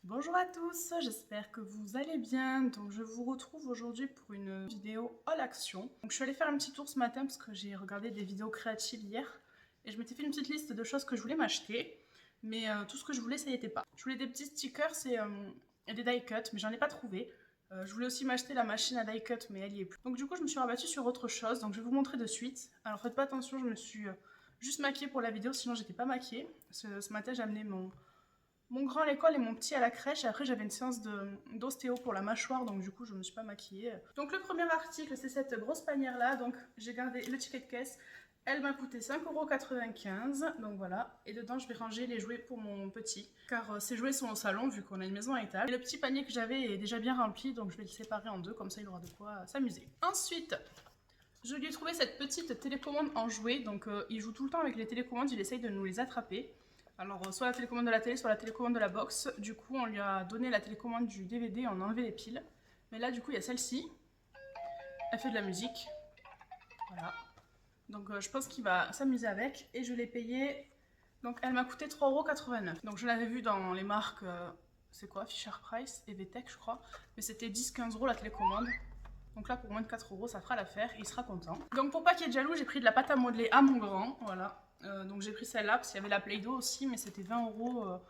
Bonjour à tous, j'espère que vous allez bien. Donc je vous retrouve aujourd'hui pour une vidéo haul action. Donc je suis allée faire un petit tour ce matin parce que j'ai regardé des vidéos créatives hier et je m'étais fait une petite liste de choses que je voulais m'acheter, mais tout ce que je voulais ça y était pas. Je voulais des petits stickers et des die cuts, mais j'en ai pas trouvé. Je voulais aussi m'acheter la machine à die cut, mais elle y est plus. Donc du coup je me suis rabattue sur autre chose, donc je vais vous montrer de suite. Alors faites pas attention, je me suis juste maquillée pour la vidéo, sinon j'étais pas maquillée. Ce matin j'ai amené mon grand à l'école et mon petit à la crèche. Et après, j'avais une séance d'ostéo pour la mâchoire, donc du coup, je me suis pas maquillée. Donc, le premier article, c'est cette grosse panière-là. Donc, j'ai gardé le ticket de caisse. Elle m'a coûté 5,95 €. Donc voilà. Et dedans, je vais ranger les jouets pour mon petit. Car ces jouets sont au salon, vu qu'on a une maison à étage. Et le petit panier que j'avais est déjà bien rempli, donc je vais le séparer en deux. Comme ça, il aura de quoi s'amuser. Ensuite, je lui ai trouvé cette petite télécommande en jouet. Donc, il joue tout le temps avec les télécommandes. Il essaye de nous les attraper. Alors, soit la télécommande de la télé, soit la télécommande de la box. Du coup, on lui a donné la télécommande du DVD, on a enlevé les piles. Mais là, du coup, il y a celle-ci. Elle fait de la musique. Voilà. Donc, je pense qu'il va s'amuser avec. Et je l'ai payée. Donc, elle m'a coûté 3,89 €. Donc, je l'avais vue dans les marques, c'est quoi, Fisher Price et VTech, je crois. Mais c'était 10-15 € la télécommande. Donc là, pour moins de 4 €, ça fera l'affaire et il sera content. Donc pour pas qu'il y ait de jaloux, j'ai pris de la pâte à modeler à mon grand. Voilà. Donc j'ai pris celle-là parce qu'il y avait la Play-Doh aussi, mais c'était 20 €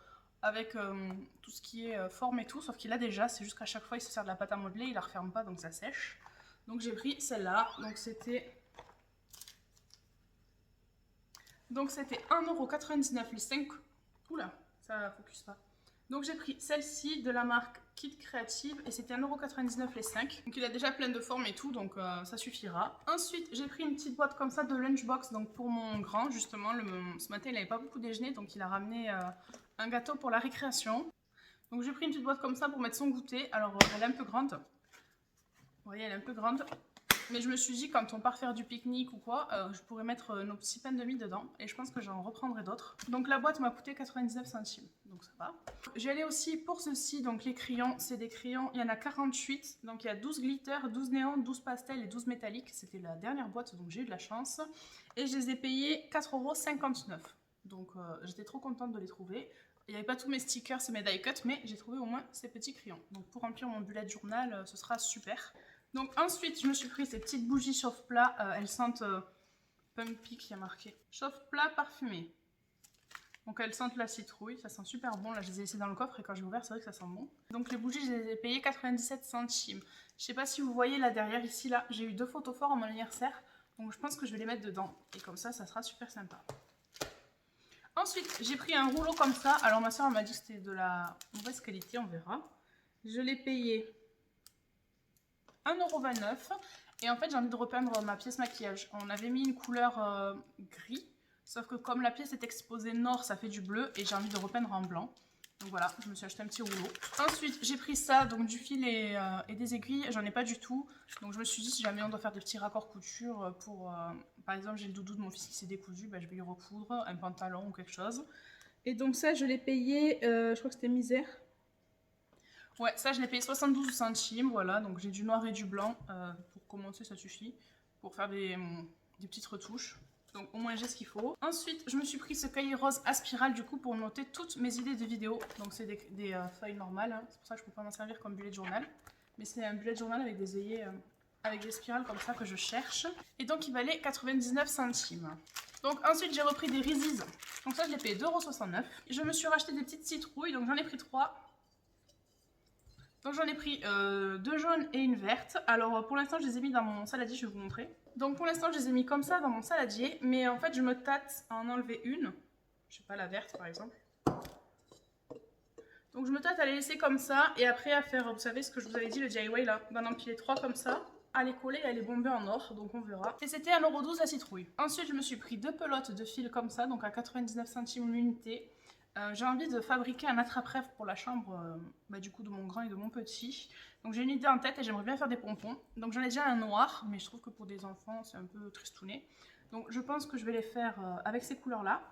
avec tout ce qui est forme et tout. Sauf qu'il a déjà, c'est juste qu'à chaque fois, il se sert de la pâte à modeler, il la referme pas, donc ça sèche. Donc j'ai pris celle-là. Donc c'était 1,99 € les 5. Oula, ça focus pas. Donc j'ai pris celle-ci de la marque Kit Creative et c'était 1,99 € les 5. Donc il a déjà plein de formes et tout, donc ça suffira. Ensuite, j'ai pris une petite boîte comme ça de lunchbox, donc pour mon grand justement. Ce matin, il n'avait pas beaucoup déjeuné, donc il a ramené un gâteau pour la récréation. Donc j'ai pris une petite boîte comme ça pour mettre son goûter. Alors elle est un peu grande. Vous voyez, elle est un peu grande. Mais je me suis dit, quand on part faire du pique-nique ou quoi, je pourrais mettre nos petits pains de mie dedans. Et je pense que j'en reprendrai d'autres. Donc la boîte m'a coûté 99 centimes. Donc ça va. J'ai allé aussi pour ceci, donc les crayons. C'est des crayons, il y en a 48. Donc il y a 12 glitter, 12 néons, 12 pastels et 12 métalliques. C'était la dernière boîte, donc j'ai eu de la chance. Et je les ai payés 4,59 €. Donc j'étais trop contente de les trouver. Il n'y avait pas tous mes stickers et mes die cuts, mais j'ai trouvé au moins ces petits crayons. Donc pour remplir mon bullet journal, ce sera super. Donc ensuite, je me suis pris ces petites bougies chauffe-plat. Elles sentent Pumpy qui a marqué. Chauffe-plat parfumé. Donc elles sentent la citrouille, ça sent super bon. Là, je les ai laissées dans le coffre et quand j'ai ouvert, c'est vrai que ça sent bon. Donc les bougies, je les ai payées 97 centimes. Je sais pas si vous voyez là derrière, ici, là, j'ai eu 2 photos forts à mon anniversaire. Donc je pense que je vais les mettre dedans. Et comme ça sera super sympa. Ensuite, j'ai pris un rouleau comme ça. Alors ma soeur m'a dit que c'était de la mauvaise qualité, on verra. Je l'ai payé 1,29 € et en fait j'ai envie de repeindre ma pièce maquillage. On avait mis une couleur gris, sauf que comme la pièce est exposée nord, ça fait du bleu et j'ai envie de repeindre en blanc. Donc voilà, je me suis acheté un petit rouleau. Ensuite j'ai pris ça, donc du fil et des aiguilles, j'en ai pas du tout. Donc je me suis dit si jamais on doit faire des petits raccords couture pour, par exemple j'ai le doudou de mon fils qui s'est décousu, bah, je vais lui recoudre un pantalon ou quelque chose. Et donc ça je l'ai payé, je crois que c'était misère. Ouais, ça je l'ai payé 72 centimes, voilà, donc j'ai du noir et du blanc, pour commencer ça suffit, pour faire des petites retouches, donc au moins j'ai ce qu'il faut. Ensuite, je me suis pris ce cahier rose à spirale du coup pour noter toutes mes idées de vidéos, donc c'est des feuilles normales, hein. C'est pour ça que je peux pas m'en servir comme bullet journal, mais c'est un bullet journal avec des œillets, avec des spirales comme ça que je cherche, et donc il valait 99 centimes. Donc ensuite j'ai repris des Reese's, donc ça je l'ai payé 2,69 €. Je me suis racheté des petites citrouilles, donc j'en ai pris 3. Donc j'en ai pris 2 jaunes et une verte. Alors pour l'instant je les ai mis dans mon saladier, je vais vous montrer. Donc pour l'instant je les ai mis comme ça dans mon saladier, mais en fait je me tâte à en enlever une. Je sais pas, la verte par exemple. Donc je me tâte à les laisser comme ça et après à faire, vous savez ce que je vous avais dit, le DIY là, d'en empiler 3 comme ça, à les coller et à les bomber en or, donc on verra. Et c'était 1,12 € la citrouille. Ensuite je me suis pris 2 pelotes de fil comme ça, donc à 99 centimes l'unité. J'ai envie de fabriquer un attrape-rêve pour la chambre du coup de mon grand et de mon petit. Donc j'ai une idée en tête et j'aimerais bien faire des pompons. Donc j'en ai déjà un noir, mais je trouve que pour des enfants c'est un peu tristouné. Donc je pense que je vais les faire avec ces couleurs-là.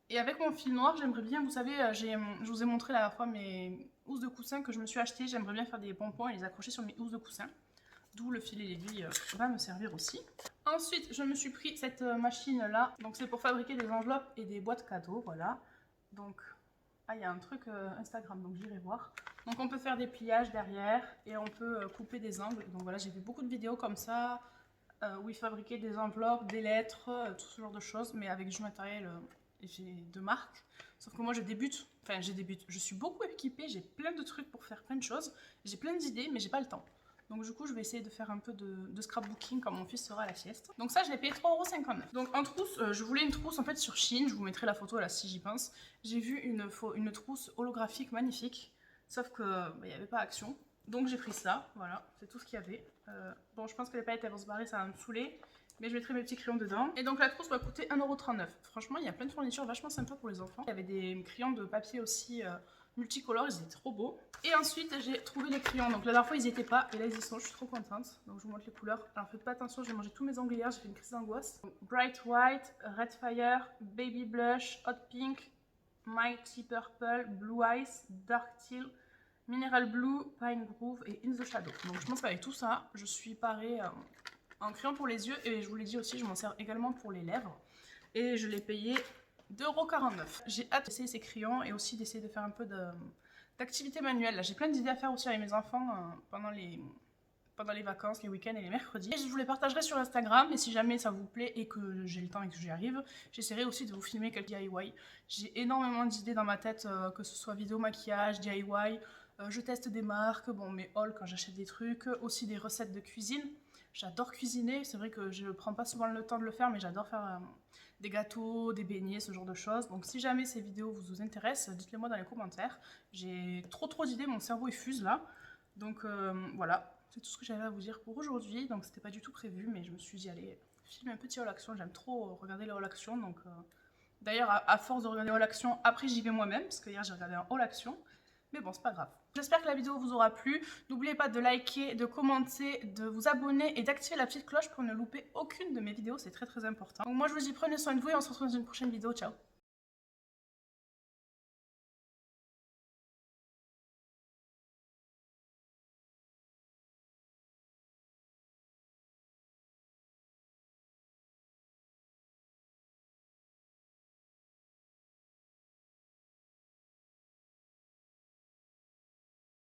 Et avec mon fil noir, j'aimerais bien, vous savez, je vous ai montré la fois mes housses de coussin que je me suis acheté. J'aimerais bien faire des pompons et les accrocher sur mes housses de coussin. D'où le fil et l'aiguille va me servir aussi. Ensuite, je me suis pris cette machine-là. Donc c'est pour fabriquer des enveloppes et des boîtes cadeaux, voilà. Donc Ah, il y a un truc Instagram, donc j'irai voir. Donc on peut faire des pliages derrière et on peut couper des angles. Donc voilà, j'ai vu beaucoup de vidéos comme ça où ils fabriquaient des enveloppes, des lettres, tout ce genre de choses, mais avec du matériel de marque. Sauf que moi je débute, je suis beaucoup équipée, j'ai plein de trucs pour faire plein de choses, j'ai plein d'idées, mais j'ai pas le temps. Donc du coup, je vais essayer de faire un peu de scrapbooking quand mon fils sera à la sieste. Donc ça, je l'ai payé 3,59 €. Donc en trousse, je voulais une trousse en fait sur Shein, je vous mettrai la photo là si j'y pense. J'ai vu une trousse holographique magnifique, sauf que il n'y avait pas Action. Donc j'ai pris ça, voilà, c'est tout ce qu'il y avait. Bon, je pense que les paillettes elles vont se barrer, ça va me saouler. Mais je mettrai mes petits crayons dedans. Et donc la trousse va coûter 1,39 €. Franchement, il y a plein de fournitures vachement sympas pour les enfants. Il y avait des crayons de papier aussi multicolores, ils étaient trop beaux. Et ensuite, j'ai trouvé les crayons. Donc la dernière fois, ils n'y étaient pas. Et là, ils y sont. Je suis trop contente. Donc je vous montre les couleurs. Alors faites pas attention, j'ai mangé tous mes ongles hier. J'ai fait une crise d'angoisse. Bright White, Red Fire, Baby Blush, Hot Pink, Mighty Purple, Blue Ice, Dark Teal, Mineral Blue, Pine Groove et In the Shadow. Donc je pense qu'avec tout ça, je suis parée en crayon pour les yeux. Et je vous l'ai dit aussi, je m'en sers également pour les lèvres. Et je l'ai payé 2,49 €. J'ai hâte d'essayer ces crayons et aussi d'essayer de faire un peu d'activité manuelle. J'ai plein d'idées à faire aussi avec mes enfants pendant les vacances, les week-ends et les mercredis. Et je vous les partagerai sur Instagram et si jamais ça vous plaît et que j'ai le temps et que j'y arrive, j'essaierai aussi de vous filmer quelques DIY. J'ai énormément d'idées dans ma tête, que ce soit vidéo maquillage, DIY, je teste des marques, bon mes hauls quand j'achète des trucs, aussi des recettes de cuisine. J'adore cuisiner, c'est vrai que je prends pas souvent le temps de le faire mais j'adore faire des gâteaux, des beignets, ce genre de choses. Donc si jamais ces vidéos vous intéressent, dites-les moi dans les commentaires. J'ai trop d'idées, mon cerveau il fuse là. Donc voilà, c'est tout ce que j'avais à vous dire pour aujourd'hui. Donc c'était pas du tout prévu, mais je me suis dit allez, filmer un petit haul action. J'aime trop regarder les haul action. Donc d'ailleurs à force de regarder haul action, après j'y vais moi-même, parce que hier j'ai regardé un haul action. Mais bon, c'est pas grave. J'espère que la vidéo vous aura plu. N'oubliez pas de liker, de commenter, de vous abonner et d'activer la petite cloche pour ne louper aucune de mes vidéos. C'est très important. Donc moi je vous dis prenez soin de vous et on se retrouve dans une prochaine vidéo. Ciao.